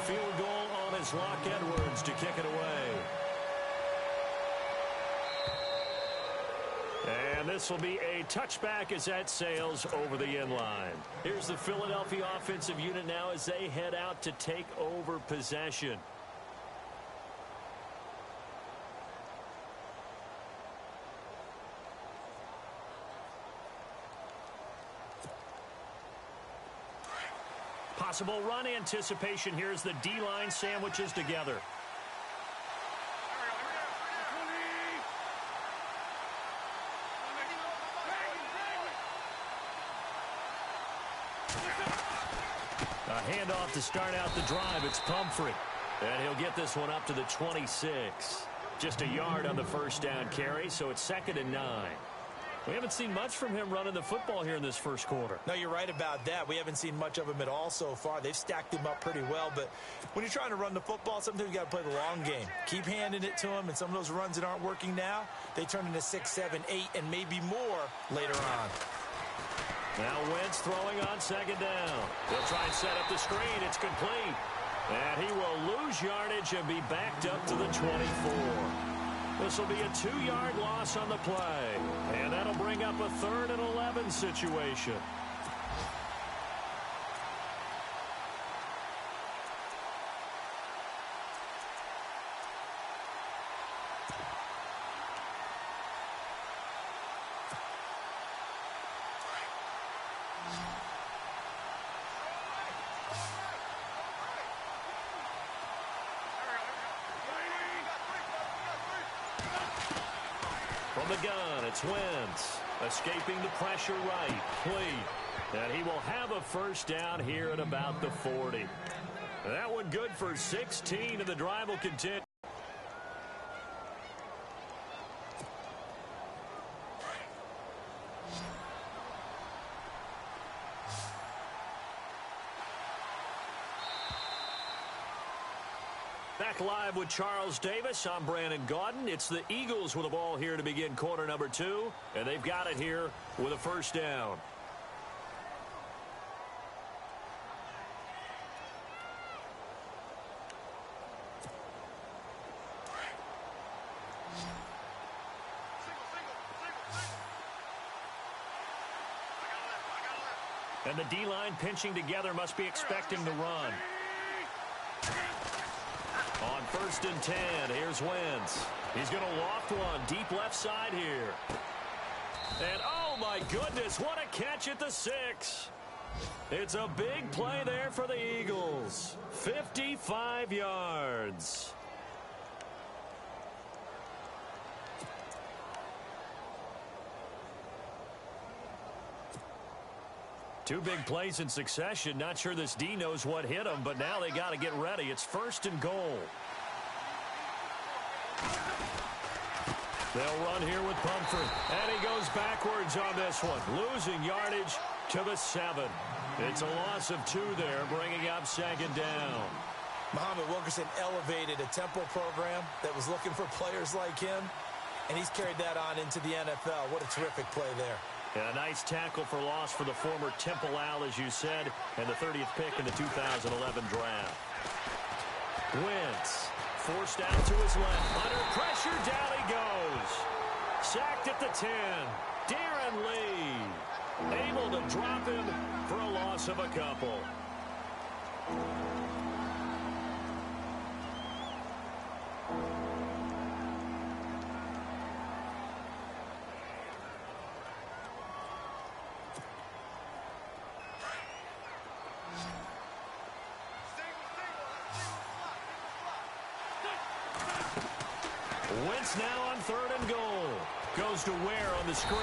field goal on his Locke Edwards to kick it away. And this will be a touchback as that sails over the end line. Here's the Philadelphia offensive unit now as they head out to take over possession. Possible run anticipation here as the D-line sandwiches together. A handoff to start out the drive. It's Pumphrey. And he'll get this one up to the 26. Just a yard on the first down carry, so it's 2nd and 9. We haven't seen much from him running the football here in this first quarter. No, you're right about that. We haven't seen much of him at all so far. They've stacked him up pretty well, but when you're trying to run the football, sometimes you got to play the long game. Keep handing it to him, and some of those runs that aren't working now, they turn into 6, 7, 8, and maybe more later on. Now Wentz throwing on 2nd down. He'll try and set up the screen. It's complete. And he will lose yardage and be backed up to the 24. This will be a 2-yard loss on the play. And that'll bring up a 3rd and 11 situation. From the gun, it's Wentz. Escaping the pressure right. Complete. And he will have a first down here at about the 40. That one good for 16, and the drive will continue. Back live with Charles Davis. I'm Brandon Gaudin. It's the Eagles with the ball here to begin quarter number 2, and they've got it here with a first down. And the D-line pinching together, must be expecting the run. On 1st and 10, here's Wentz. He's going to loft one deep left side here. And oh my goodness, what a catch at the 6. It's a big play there for the Eagles. 55 yards. Two big plays in succession. Not sure this D knows what hit him, but now they got to get ready. It's 1st and goal. They'll run here with Pumphrey. And he goes backwards on this one. Losing yardage to the 7. It's a loss of 2 there, bringing up 2nd down. Muhammad Wilkerson elevated a tempo program that was looking for players like him, and he's carried that on into the NFL. What a terrific play there. And a nice tackle for loss for the former Temple Owl, as you said, and the 30th pick in the 2011 draft. Wentz forced out to his left. Under pressure, down he goes. Sacked at the 10. Darren Lee able to drop him for a loss of a couple. Wentz now on 3rd and goal. Goes to Ware on the screen.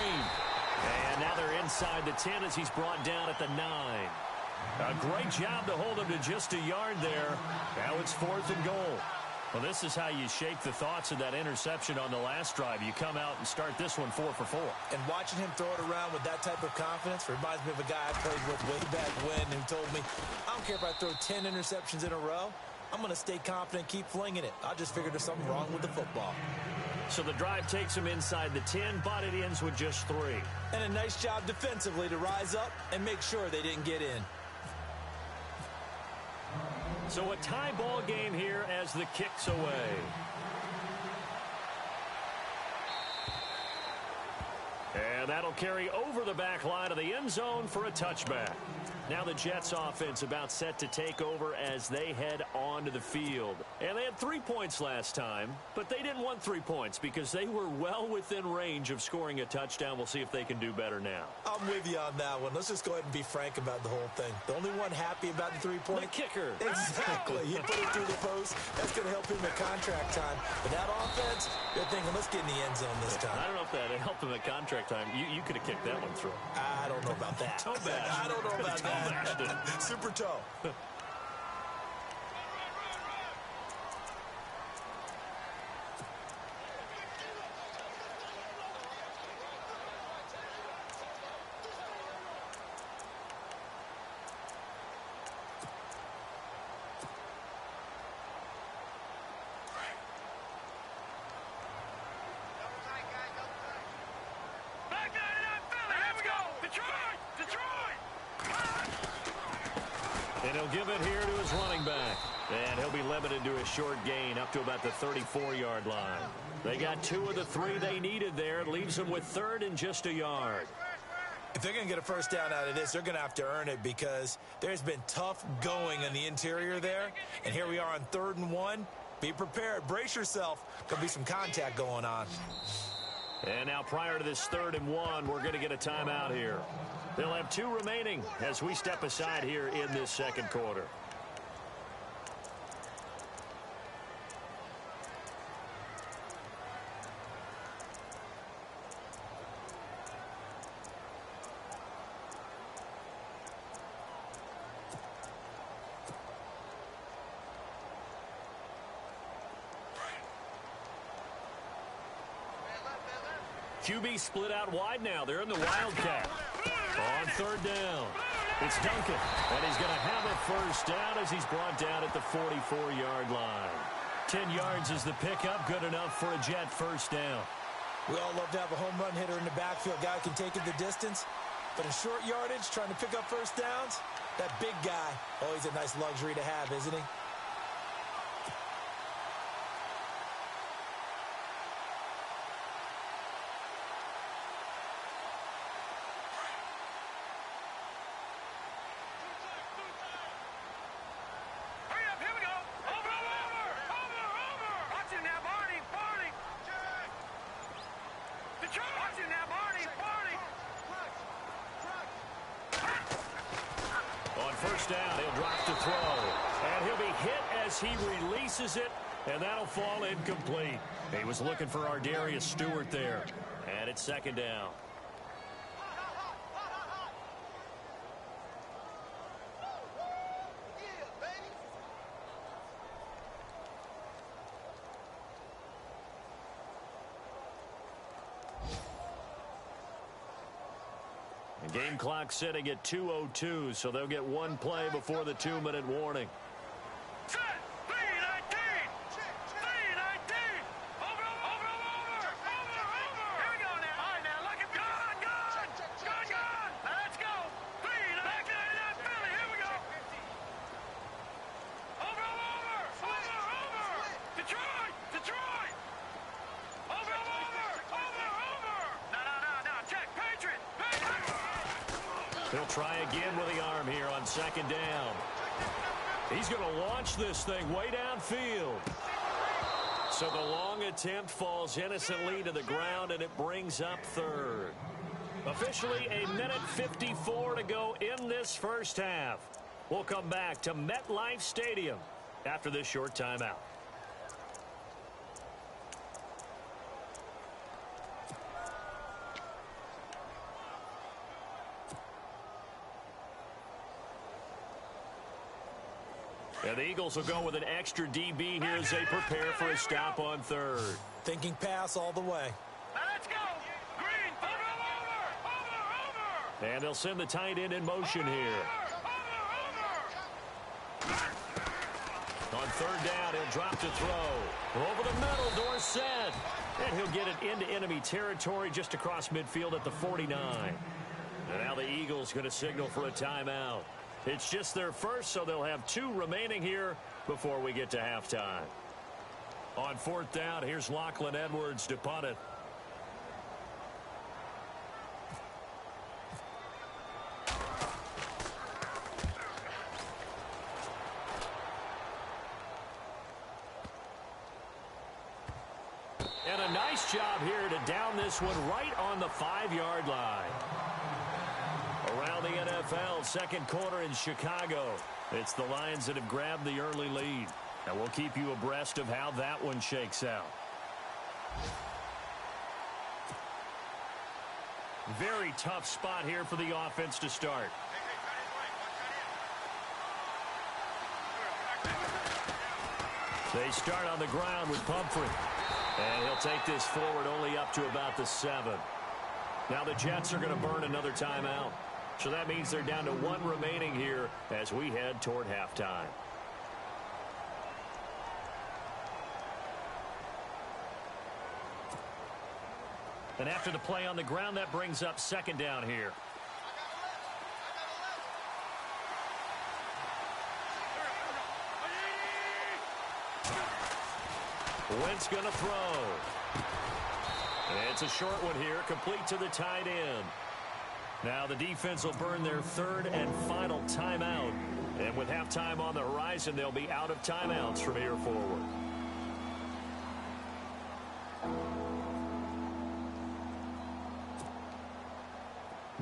And now they're inside the 10 as he's brought down at the 9. A great job to hold him to just a yard there. Now it's 4th and goal. Well, this is how you shake the thoughts of that interception on the last drive. You come out and start this one 4 for 4. And watching him throw it around with that type of confidence reminds me of a guy I played with way back when who told me, I don't care if I throw 10 interceptions in a row. I'm going to stay confident, keep flinging it. I just figured there's something wrong with the football. So the drive takes him inside the 10, but it ends with just 3. And a nice job defensively to rise up and make sure they didn't get in. So a tie ball game here as the kick's away. And that'll carry over the back line of the end zone for a touchback. Now the Jets offense about set to take over as they head onto the field. And they had 3 points last time, but they didn't want 3 points because they were well within range of scoring a touchdown. We'll see if they can do better now. I'm with you on that one. Let's just go ahead and be frank about the whole thing. The only one happy about the 3-point? The kicker. Exactly. He put it through the post. That's going to help him at contract time. But that offense, they're thinking, let's get in the end zone this time. I don't know if that helped him at contract time. You could have kicked that one through. I don't know about that. Toe bash. I don't know about that. Super toe. And he'll give it here to his running back. And he'll be limited to a short gain up to about the 34-yard line. They got 2 of the 3 they needed there. It leaves them with 3rd and just a yard. If they're going to get a first down out of this, they're going to have to earn it because there's been tough going in the interior there. And here we are on 3rd and 1. Be prepared. Brace yourself. Could be some contact going on. And now prior to this 3rd and 1, we're going to get a timeout here. They'll have 2 remaining as we step aside here in this second quarter. QB split out wide now. They're in the Wildcat. On 3rd down, it's Duncan, and he's going to have a first down as he's brought down at the 44-yard line. 10 yards is the pickup, good enough for a Jet first down. We all love to have a home run hitter in the backfield, guy who can take it the distance. But in short yardage, trying to pick up first downs, that big guy, always a nice luxury to have, isn't he? First down, he'll drop to throw. And he'll be hit as he releases it, and that'll fall incomplete. He was looking for Ardarius Stewart there. And it's 2nd down. Game clock sitting at 2:02, so they'll get 1 play before the 2-minute warning. Set, 319, 319, over. Here we go now. All right, now look at gone. Now let's go. 399 Philly. Here we go. Over. Detroit. Over. No. Check. Patriot. He'll try again with the arm here on 2nd down. He's going to launch this thing way downfield. So the long attempt falls innocently to the ground, and it brings up 3rd. Officially a minute 54 to go in this first half. We'll come back to MetLife Stadium after this short timeout. And the Eagles will go with an extra DB here as they prepare for a stop on 3rd. Thinking pass all the way. Now let's go. Green. Over. And they'll send the tight end in motion here. On 3rd down, he'll drop to throw. Over the middle, Dorsett. And he'll get it into enemy territory just across midfield at the 49. And now the Eagles going to signal for a timeout. It's just their first, so they'll have 2 remaining here before we get to halftime. On 4th down, here's Lachlan Edwards to punt it. And a nice job here to down this one right on the 5-yard line. Around the NFL, second quarter in Chicago. It's the Lions that have grabbed the early lead. And we'll keep you abreast of how that one shakes out. Very tough spot here for the offense to start. They start on the ground with Pumphrey. And he'll take this forward only up to about the 7. Now the Jets are going to burn another timeout. So that means they're down to 1 remaining here as we head toward halftime. And after the play on the ground, that brings up second down here. Wentz going to throw. And it's a short one here, complete to the tight end. Now the defense will burn their 3rd and final timeout. And with halftime on the horizon, they'll be out of timeouts from here forward.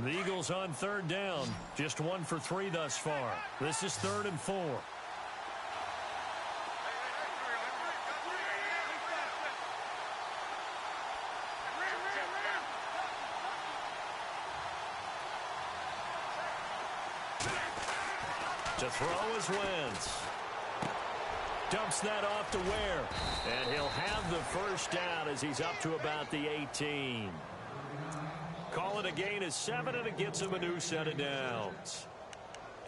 The Eagles on 3rd down. Just 1 for 3 thus far. This is 3rd and 4. To throw is Wentz. Dumps that off to Ware. And he'll have the first down as he's up to about the 18. Call it a gain of 7, and it gets him a new set of downs.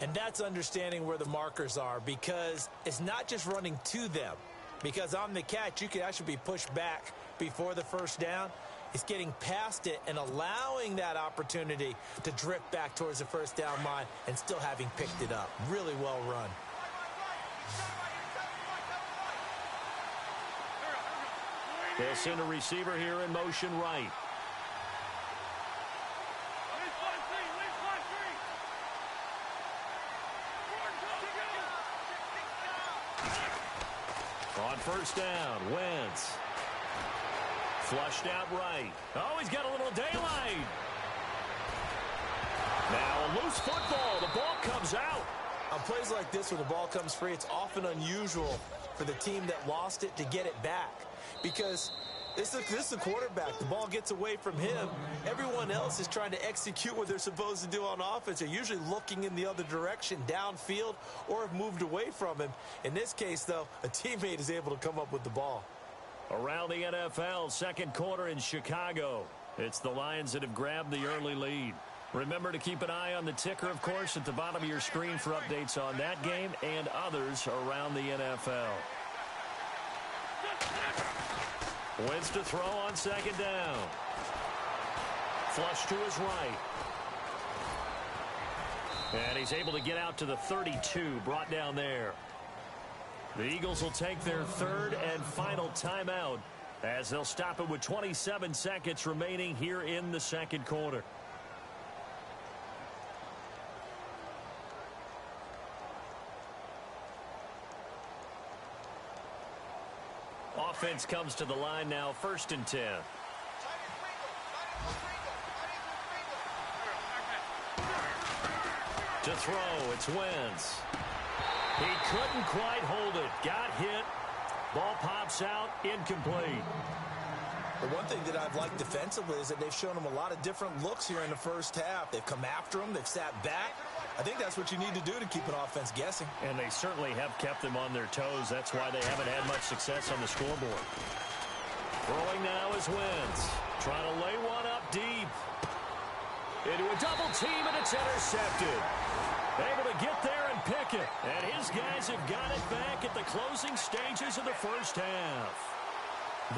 And that's understanding where the markers are, because it's not just running to them. Because on the catch, you could actually be pushed back before the first down. It's getting past it and allowing that opportunity to drift back towards the first down line and still having picked it up. Really well run. They'll send a receiver here in motion right. On first down, Wentz. Flushed out right. Oh, he's got a little daylight. Now a loose football. The ball comes out. On plays like this where the ball comes free, it's often unusual for the team that lost it to get it back. Because this is the quarterback. The ball gets away from him. Everyone else is trying to execute what they're supposed to do on offense. They're usually looking in the other direction, downfield, or have moved away from him. In this case, though, a teammate is able to come up with the ball. Around the NFL, second quarter in Chicago. It's the Lions that have grabbed the early lead. Remember to keep an eye on the ticker, of course, at the bottom of your screen for updates on that game and others around the NFL. Wentz to throw on second down. Flush to his right. And he's able to get out to the 32, brought down there. The Eagles will take their 3rd and final timeout as they'll stop it with 27 seconds remaining here in the second quarter. Offense comes to the line now, 1st and 10. To throw, it's Wentz. He couldn't quite hold it. Got hit. Ball pops out, incomplete. The one thing that I've liked defensively is that they've shown him a lot of different looks here in the first half. They've come after him. They've sat back. I think that's what you need to do to keep an offense guessing. And they certainly have kept them on their toes. That's why they haven't had much success on the scoreboard. Throwing now is Wentz. Trying to lay one up deep. Into a double team, and it's intercepted. Able to get there and pick it. And his guys have got it back at the closing stages of the first half.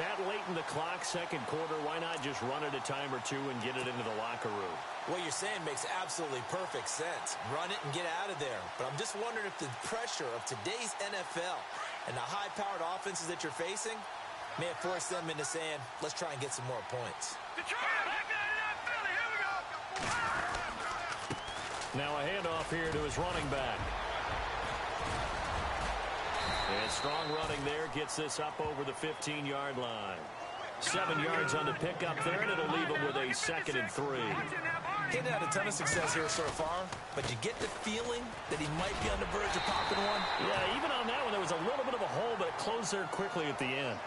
That late in the clock, second quarter, why not just run it a time or two and get it into the locker room? What you're saying makes absolutely perfect sense. Run it and get out of there. But I'm just wondering if the pressure of today's NFL and the high-powered offenses that you're facing may have forced them into saying, let's try and get some more points. Now a handoff here to his running back. And strong running there gets this up over the 15-yard line. 7 yards on the pickup there, and it'll leave him with a 2nd and 3. He hadn't had a ton of success here so far, but you get the feeling that he might be on the verge of popping one. Yeah, even on that one, there was a little bit of a hole, but it closed there quickly at the end.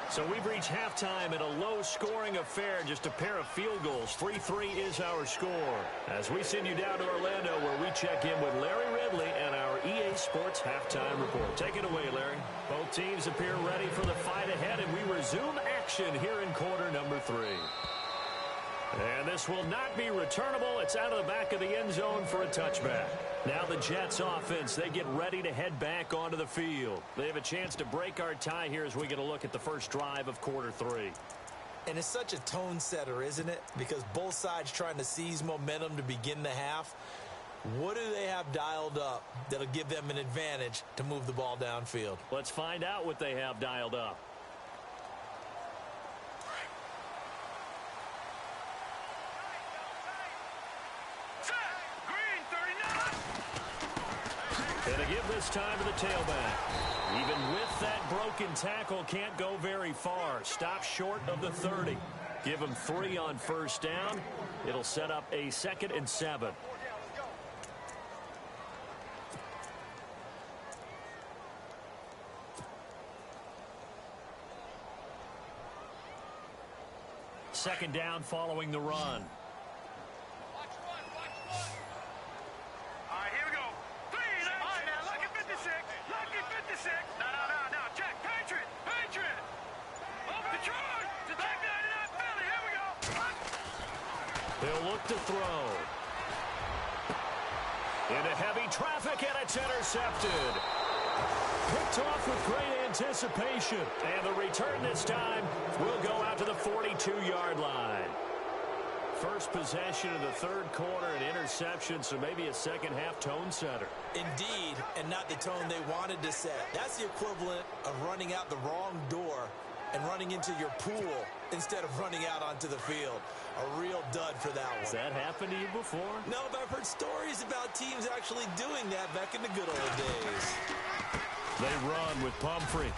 So we've reached halftime in a low-scoring affair, just a pair of field goals. 3-3 is our score. As we send you down to Orlando, where we check in with Larry Ridley and our EA Sports Halftime Report. Take it away, Larry. Both teams appear ready for the fight ahead, and we resume action here in quarter number 3. And this will not be returnable. It's out of the back of the end zone for a touchback. Now the Jets offense, they get ready to head back onto the field. They have a chance to break our tie here as we get a look at the first drive of quarter 3. And it's such a tone setter, isn't it? Because both sides trying to seize momentum to begin the half. What do they have dialed up that'll give them an advantage to move the ball downfield? Let's find out what they have dialed up. And to give this time to the tailback. Even with that broken tackle, can't go very far. Stop short of the 30. Give him 3 on first down. It'll set up a 2nd and 7. Second down following the run. They'll look to throw. Into heavy traffic, and it's intercepted. Picked off with great anticipation. And the return this time will go out to the 42-yard line. First possession of the third quarter, an interception, so maybe a second-half tone setter. Indeed, and not the tone they wanted to set. That's the equivalent of running out the wrong door and running into your pool instead of running out onto the field. A real dud for that one. Has that happened to you before? No, but I've heard stories about teams actually doing that back in the good old days. They run with Pumphrey.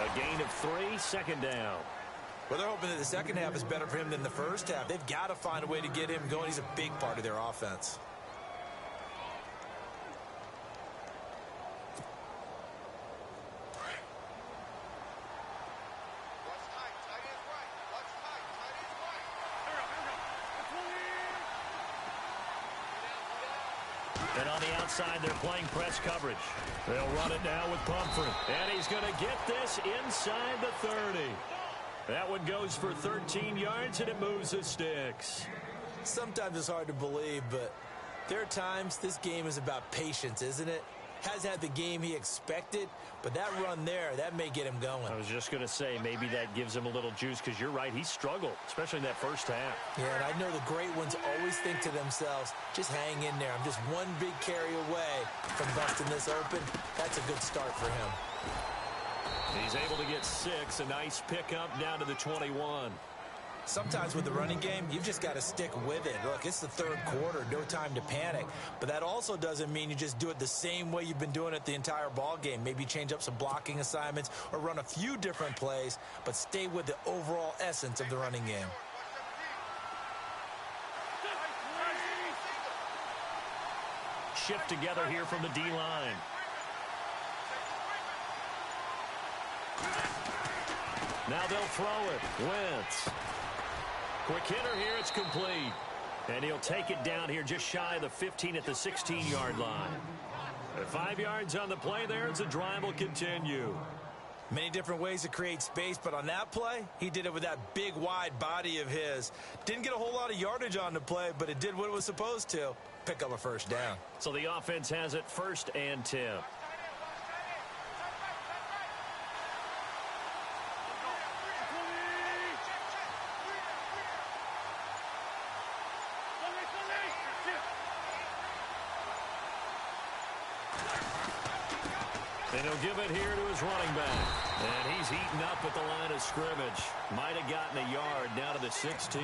A gain of 3, 2nd down. Well, they're hoping that the second half is better for him than the first half. They've got to find a way to get him going. He's a big part of their offense. And on the outside, they're playing press coverage. They'll run it now with Pumphrey. And he's going to get this inside the 30. That one goes for 13 yards, and it moves the sticks. Sometimes it's hard to believe, but there are times this game is about patience, isn't it? Has had the game he expected, but that run there, that may get him going. I was just going to say, maybe that gives him a little juice, because you're right, he struggled, especially in that first half. Yeah, and I know the great ones always think to themselves, just hang in there. I'm just one big carry away from busting this open. That's a good start for him. He's able to get 6, a nice pickup down to the 21. Sometimes with the running game, you've just got to stick with it. Look, it's the third quarter, no time to panic. But that also doesn't mean you just do it the same way you've been doing it the entire ball game. Maybe change up some blocking assignments or run a few different plays, but stay with the overall essence of the running game. Shift together here from the D-line. Now they'll throw it. Wentz. Quick hitter here. It's complete. And he'll take it down here just shy of the 15 at the 16-yard line. 5 yards on the play there as the drive will continue. Many different ways to create space, but on that play, he did it with that big, wide body of his. Didn't get a whole lot of yardage on the play, but it did what it was supposed to. Pick up a first down. So the offense has it 1st and 10. And he'll give it here to his running back. And he's eaten up at the line of scrimmage. Might have gotten a yard down to the 16.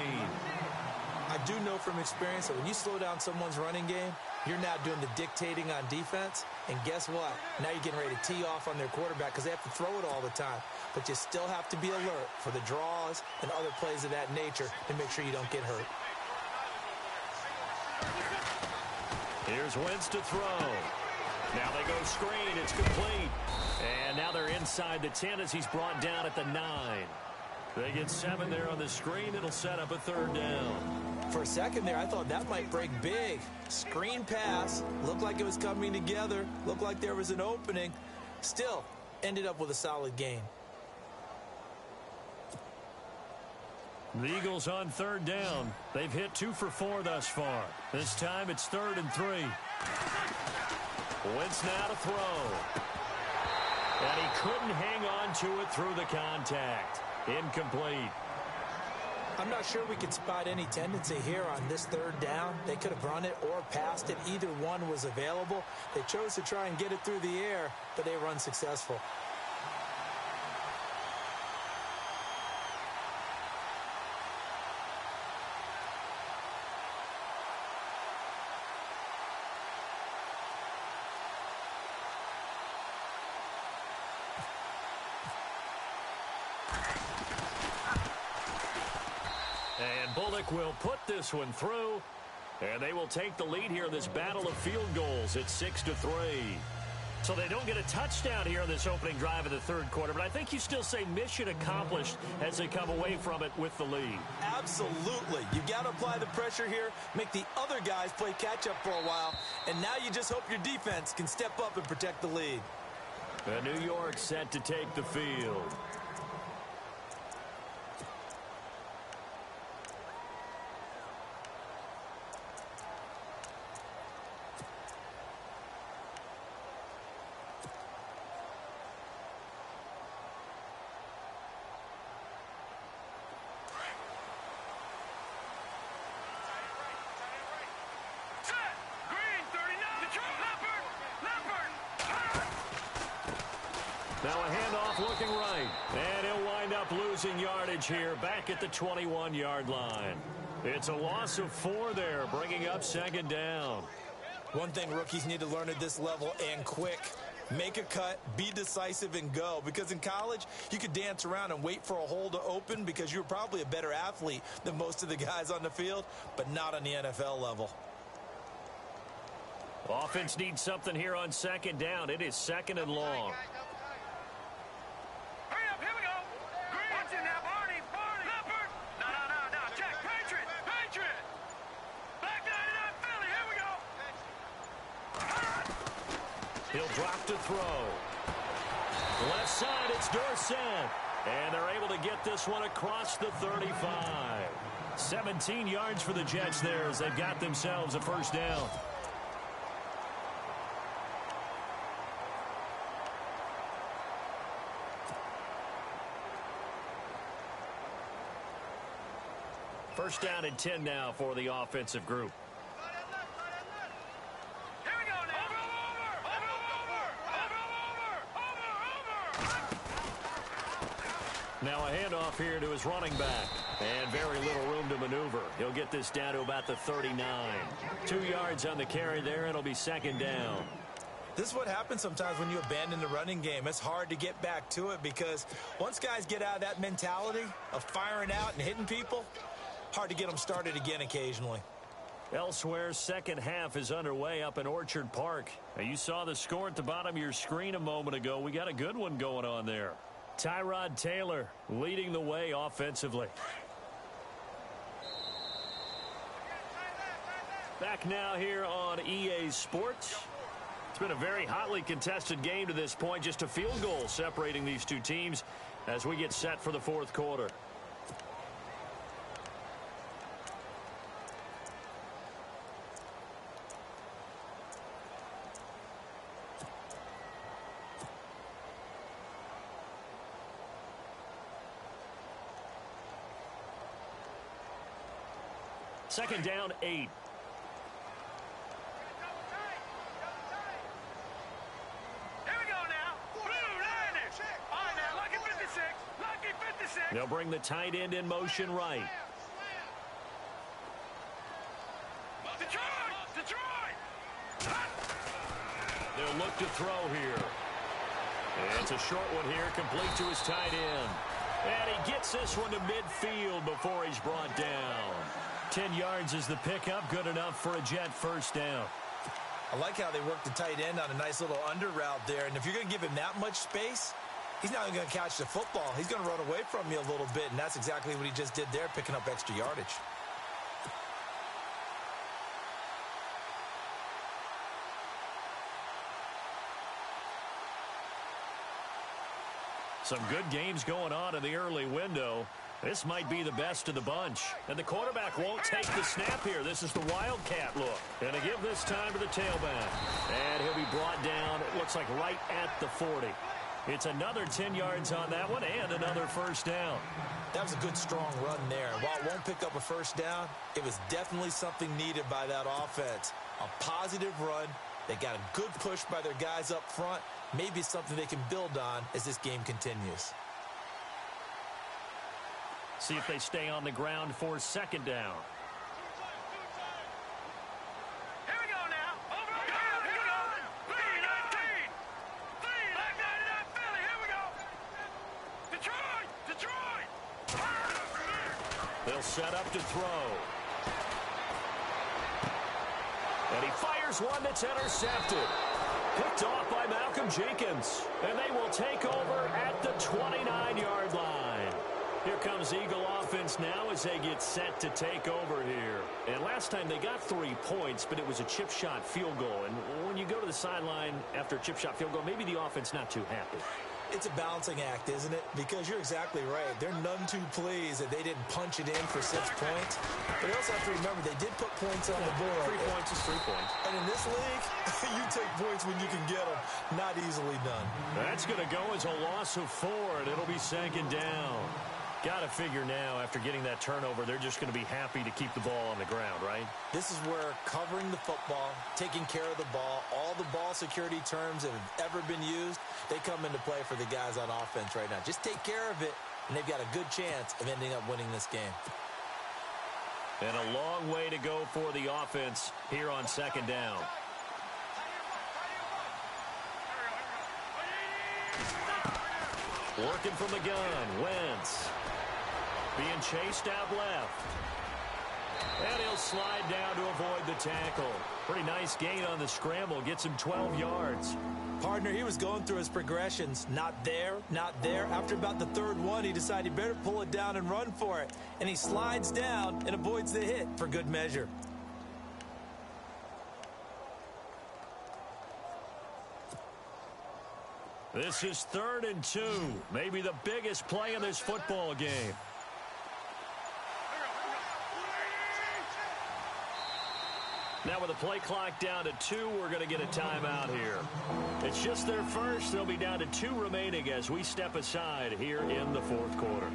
I do know from experience that when you slow down someone's running game, you're now doing the dictating on defense. And guess what? Now you're getting ready to tee off on their quarterback because they have to throw it all the time. But you still have to be alert for the draws and other plays of that nature to make sure you don't get hurt. Here's Wentz to throw. Now they go screen. It's complete. And now they're inside the 10 as he's brought down at the 9. They get 7 there on the screen. It'll set up a third down. For a second there, I thought that might break big. Screen pass. Looked like it was coming together. Looked like there was an opening. Still, ended up with a solid gain. The Eagles on third down. They've hit 2 for 4 thus far. This time it's 3rd and 3. Wentz now to throw. And he couldn't hang on to it through the contact. Incomplete. I'm not sure we could spot any tendency here on this third down. They could have run it or passed it. Either one was available. They chose to try and get it through the air, but they were unsuccessful. And Bullock will put this one through. And they will take the lead here in this battle of field goals at 6-3. So they don't get a touchdown here in this opening drive of the third quarter. But I think you still say mission accomplished as they come away from it with the lead. Absolutely. You got to apply the pressure here, make the other guys play catch-up for a while. And now you just hope your defense can step up and protect the lead. And New York set to take the field. Now a handoff looking right. And he'll wind up losing yardage here back at the 21-yard line. It's a loss of 4 there, bringing up 2nd down. One thing rookies need to learn at this level, and quick. Make a cut, be decisive, and go. Because in college, you could dance around and wait for a hole to open because you're probably a better athlete than most of the guys on the field, but not on the NFL level. Offense needs something here on 2nd down. It is 2nd and long. Hurry up, here we go. Green. Watch it now, Barney. Leopard. No. Check. Patriot. Black 99 Philly. Here we go. He'll drop to throw. Left side, it's Dorsett. And they're able to get this one across the 35. 17 yards for the Jets there as they've got themselves a first down. First down and 10 now for the offensive group. Here we go now. Over. Now a handoff here to his running back. And very little room to maneuver. He'll get this down to about the 39. 2 yards on the carry there. It'll be 2nd down. This is what happens sometimes when you abandon the running game. It's hard to get back to it because once guys get out of that mentality of firing out and hitting people, hard to get them started again occasionally. Elsewhere, second half is underway up in Orchard Park. Now, you saw the score at the bottom of your screen a moment ago. We got a good one going on there. Tyrod Taylor leading the way offensively. Back now here on EA Sports. It's been a very hotly contested game to this point. Just a field goal separating these two teams as we get set for the fourth quarter. Second down, 8. Here we go now. They'll bring the tight end in motion right. Detroit! They'll look to throw here. And it's a short one here, complete to his tight end. And he gets this one to midfield before he's brought down. 10 yards is the pickup, good enough for a Jet first down. I like how they work the tight end on a nice little under route there. And if you're going to give him that much space, he's not going to catch the football. He's going to run away from you a little bit, and that's exactly what he just did there, picking up extra yardage. Some good games going on in the early window. This might be the best of the bunch. And the quarterback won't take the snap here. This is the Wildcat look. And to give this time to the tailback. And he'll be brought down, it looks like right at the 40. It's another 10 yards on that one and another first down. That was a good, strong run there. And while it won't pick up a first down, it was definitely something needed by that offense. A positive run. They got a good push by their guys up front. Maybe something they can build on as this game continues. See if they stay on the ground for second down. Here we go now. Over the field. Here we go. 3-19. Back 99 Philly. Here we go. Detroit. They'll set up to throw. And he fires one that's intercepted. Picked off by Malcolm Jenkins. And they will take over at the 29-yard line. Here comes Eagle offense now as they get set to take over here. And last time they got 3 points, but it was a chip shot field goal. And when you go to the sideline after a chip shot field goal, maybe the offense not too happy. It's a balancing act, isn't it? Because you're exactly right. They're none too pleased that they didn't punch it in for 6 points. But you also have to remember they did put points on the board. 3 points is 3 points. And in this league, you take points when you can get them. Not easily done. That's going to go as a loss of 4, and it'll be second down. Got to figure now, after getting that turnover, they're just going to be happy to keep the ball on the ground, right? This is where covering the football, taking care of the ball, all the ball security terms that have ever been used, they come into play for the guys on offense right now. Just take care of it, and they've got a good chance of ending up winning this game. And a long way to go for the offense here on second down. Working from the gun, Wentz. Being chased out left. And he'll slide down to avoid the tackle. Pretty nice gain on the scramble. Gets him 12 yards. Partner, he was going through his progressions. Not there, not there. After about the third one, he decided he better pull it down and run for it. And he slides down and avoids the hit for good measure. This is 3rd and 2. Maybe the biggest play in this football game. Now with the play clock down to 2, we're going to get a timeout here. It's just their first. They'll be down to 2 remaining as we step aside here in the 4th quarter.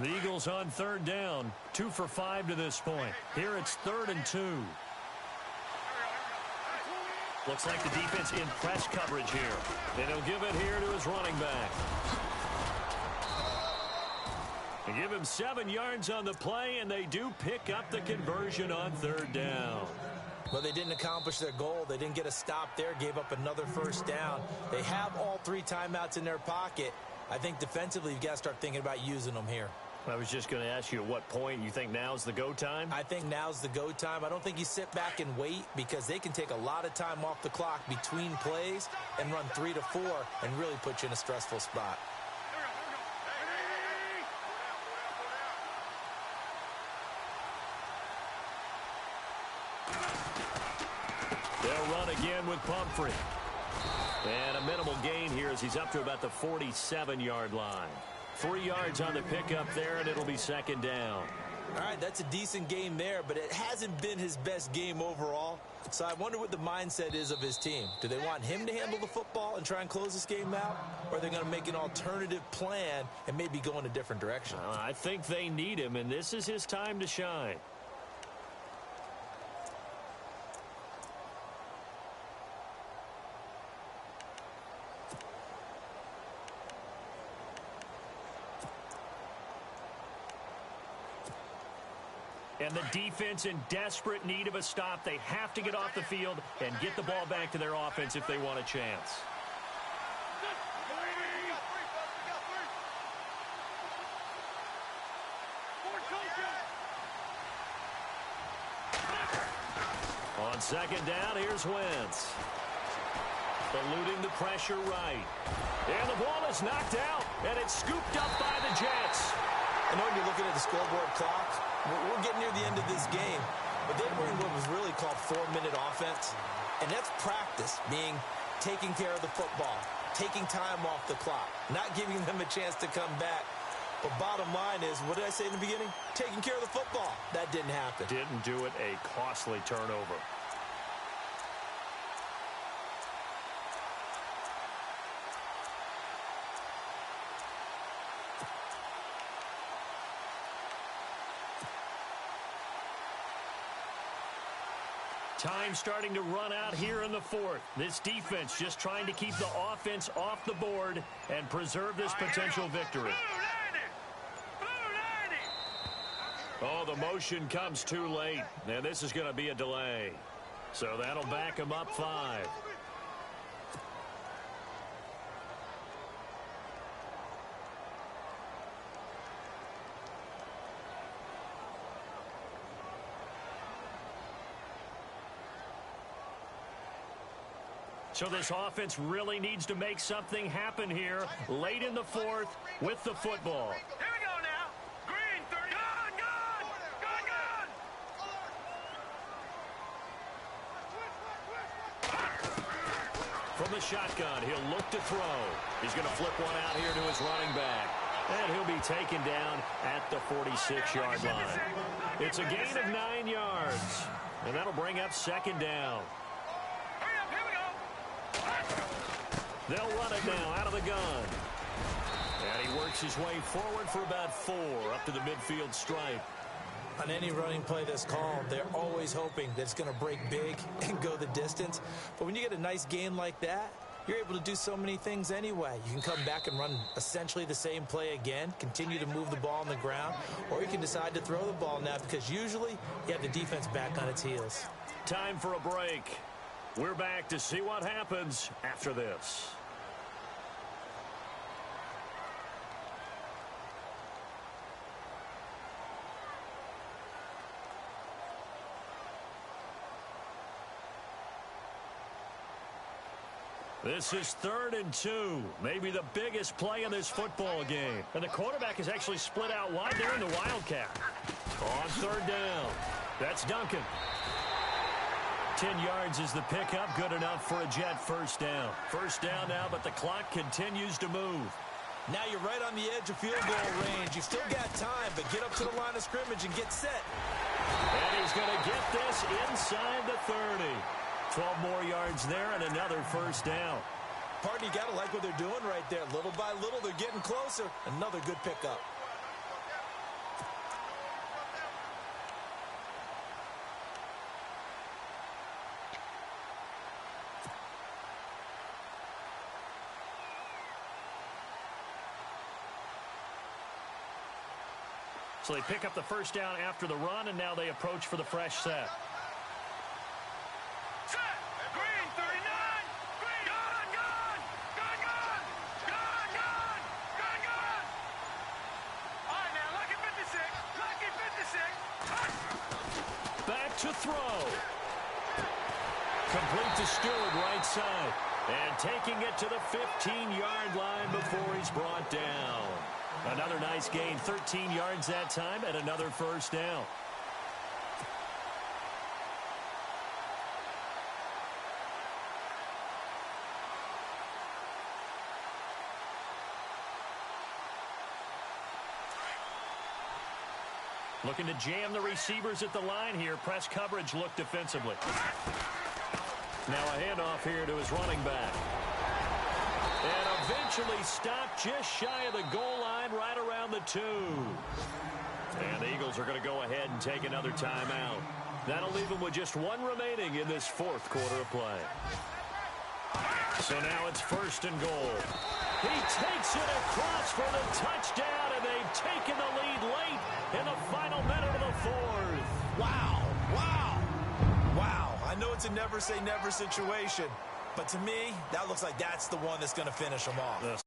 The Eagles on 3rd down, 2 for 5 to this point. Here it's 3rd and 2. Looks like the defense in press coverage here. And he'll give it here to his running back. They give him 7 yards on the play, and they do pick up the conversion on 3rd down. Well, they didn't accomplish their goal. They didn't get a stop there, gave up another first down. They have all 3 timeouts in their pocket. I think defensively you've got to start thinking about using them here. I was just going to ask you at what point you think now's the go time? I think now's the go time. I don't think you sit back and wait because they can take a lot of time off the clock between plays and run 3 to 4 and really put you in a stressful spot. They'll run again with Pumphrey. And a minimal gain here as he's up to about the 47-yard line. 3 yards on the pickup there, and it'll be second down. All right, that's a decent game there, but it hasn't been his best game overall. So I wonder what the mindset is of his team. Do they want him to handle the football and try and close this game out? Or are they going to make an alternative plan and maybe go in a different direction? I think they need him, and this is his time to shine. And the defense in desperate need of a stop. They have to get off the field and get the ball back to their offense if they want a chance. On second down, here's Wentz. Eluding the pressure right. And the ball is knocked out, and it's scooped up by the Jets. I know when you're looking at the scoreboard clock, we're getting near the end of this game, but they were in what was really called 4-minute offense, and that's practice, meaning taking care of the football, taking time off the clock, not giving them a chance to come back. But bottom line is, what did I say in the beginning? Taking care of the football. That didn't happen. Didn't do it, a costly turnover. Time starting to run out here in the fourth. This defense just trying to keep the offense off the board and preserve this potential victory. Oh, the motion comes too late. And this is going to be a delay. So that'll back him up 5. So this offense really needs to make something happen here late in the fourth with the football. Here we go now. Green, 30. Gun. From the shotgun, he'll look to throw. He's going to flip one out here to his running back. And he'll be taken down at the 46-yard line. It's a gain of 9 yards. And that'll bring up second down. They'll run it now out of the gun. And he works his way forward for about 4 up to the midfield stripe. On any running play that's called, they're always hoping that it's going to break big and go the distance. But when you get a nice gain like that, you're able to do so many things anyway. You can come back and run essentially the same play again, continue to move the ball on the ground, or you can decide to throw the ball now because usually you have the defense back on its heels. Time for a break. We're back to see what happens after this. This is 3rd and 2, maybe the biggest play in this football game. And the quarterback is actually split out wide there in the Wildcat. On 3rd down, that's Duncan. 10 yards is the pickup, good enough for a Jet first down. First down now, but the clock continues to move. Now you're right on the edge of field goal range. You've still got time, but get up to the line of scrimmage and get set. And he's going to get this inside the 30. 12 more yards there and another first down. Pardon, you got to like what they're doing right there. Little by little, they're getting closer. Another good pickup. So they pick up the first down after the run, and now they approach for the fresh set. To throw. Complete to Stewart, right side. And taking it to the 15-yard line before he's brought down. Another nice gain, 13 yards that time, and another first down. Looking to jam the receivers at the line here. Press coverage look defensively. Now a handoff here to his running back. And eventually stopped just shy of the goal line right around the 2. And the Eagles are going to go ahead and take another timeout. That'll leave them with just one remaining in this fourth quarter of play. So now it's 1st and goal. He takes it across for the touchdown, and they've taken the lead late in the final minute of the 4th. Wow, wow, wow. I know it's a never say never situation, but to me, that looks like that's the one that's going to finish them off.